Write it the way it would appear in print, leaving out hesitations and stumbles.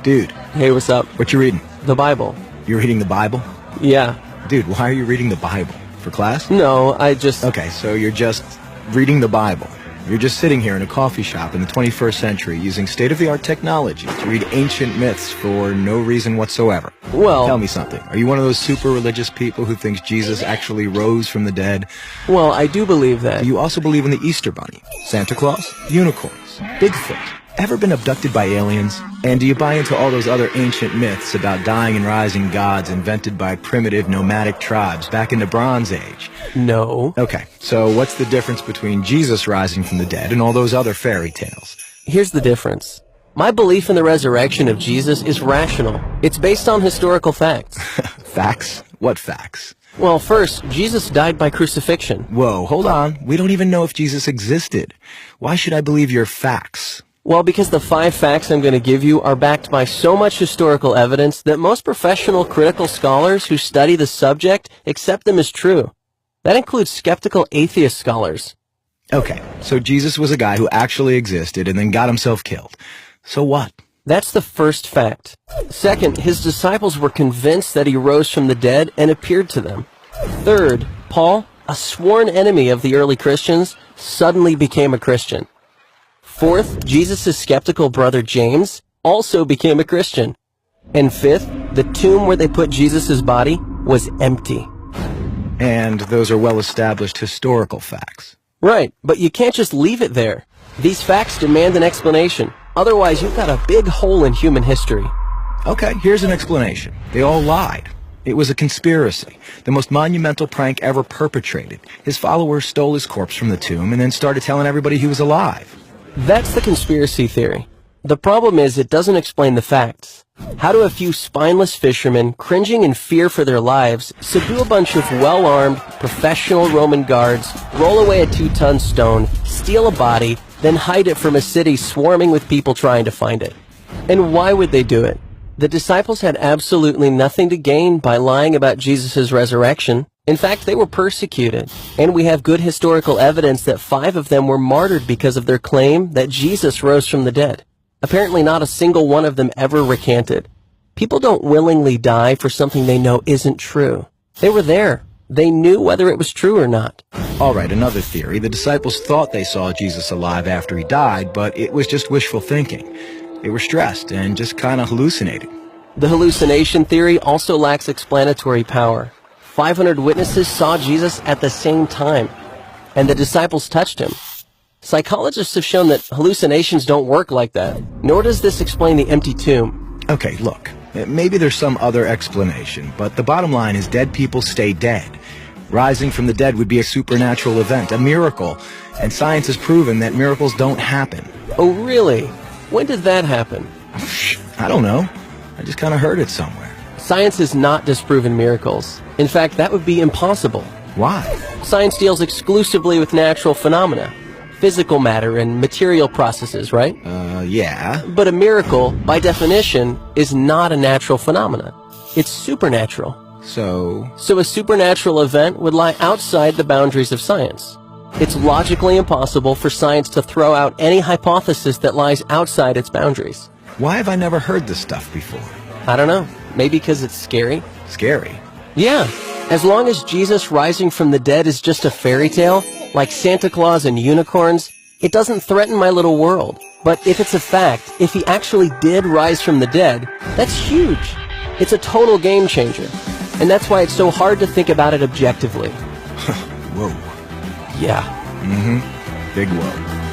Dude, Hey, what's up? what you reading? The Bible. You're reading the Bible? Yeah. Dude, why are you reading the Bible? For class? No, I just... Okay, so you're just reading the Bible. You're just sitting here in a coffee shop in the 21st century using state-of-the-art technology to read ancient myths for no reason whatsoever. Well... Tell me something. Are you one of those super religious people who thinks Jesus actually rose from the dead? Well, I do believe that. Do you also believe in the Easter Bunny, Santa Claus, unicorns, Bigfoot? Ever been abducted by aliens? And do you buy into all those other ancient myths about dying and rising gods invented by primitive nomadic tribes back in the Bronze Age? No. Okay, so what's the difference between Jesus rising from the dead and all those other fairy tales? Here's the difference. My belief in the resurrection of Jesus is rational. It's based on historical facts. Facts? What facts? Well, first, Jesus died by crucifixion. Whoa, hold on. We don't even know if Jesus existed. Why should I believe your facts? Well, because the 5 facts I'm going to give you are backed by so much historical evidence that most professional critical scholars who study the subject accept them as true. That includes skeptical atheist scholars. Okay, so Jesus was a guy who actually existed and then got himself killed. So what? That's the first fact. Second, his disciples were convinced that he rose from the dead and appeared to them. Third, Paul, a sworn enemy of the early Christians, suddenly became a Christian. Fourth, Jesus' skeptical brother James also became a Christian. And fifth, the tomb where they put Jesus' body was empty. And those are well-established historical facts. Right, but you can't just leave it there. These facts demand an explanation. Otherwise, you've got a big hole in human history. Okay, here's an explanation. They all lied. It was a conspiracy, the most monumental prank ever perpetrated. His followers stole his corpse from the tomb and then started telling everybody he was alive. That's the conspiracy theory. The problem is it doesn't explain the facts. How do a few spineless fishermen, cringing in fear for their lives, subdue a bunch of well-armed, professional Roman guards, roll away a 2-ton stone, steal a body, then hide it from a city swarming with people trying to find it? And why would they do it? The disciples had absolutely nothing to gain by lying about Jesus' resurrection. In fact, they were persecuted, and we have good historical evidence that 5 of them were martyred because of their claim that Jesus rose from the dead. Apparently not a single one of them ever recanted. People don't willingly die for something they know isn't true. They were there. They knew whether it was true or not. All right, another theory. The disciples thought they saw Jesus alive after he died, but it was just wishful thinking. They were stressed and just kind of hallucinating. The hallucination theory also lacks explanatory power. 500 witnesses saw Jesus at the same time, and the disciples touched him. Psychologists have shown that hallucinations don't work like that, nor does this explain the empty tomb. Okay, look, maybe there's some other explanation, but the bottom line is dead people stay dead. Rising from the dead would be a supernatural event, a miracle, and science has proven that miracles don't happen. Oh, really? When did that happen? I don't know. I just kind of heard it somewhere. Science has not disproven miracles. In fact, that would be impossible. Why? Science deals exclusively with natural phenomena, physical matter and material processes, right? Yeah. But a miracle, by definition, is not a natural phenomenon. It's supernatural. So a supernatural event would lie outside the boundaries of science. It's logically impossible for science to throw out any hypothesis that lies outside its boundaries. why have I never heard this stuff before? I don't know. Maybe because it's scary? Scary? Yeah. As long as Jesus rising from the dead is just a fairy tale, like Santa Claus and unicorns, it doesn't threaten my little world. But if it's a fact, if he actually did rise from the dead, that's huge. It's a total game changer. And that's why it's so hard to think about it objectively. Whoa. Yeah. Big whoa.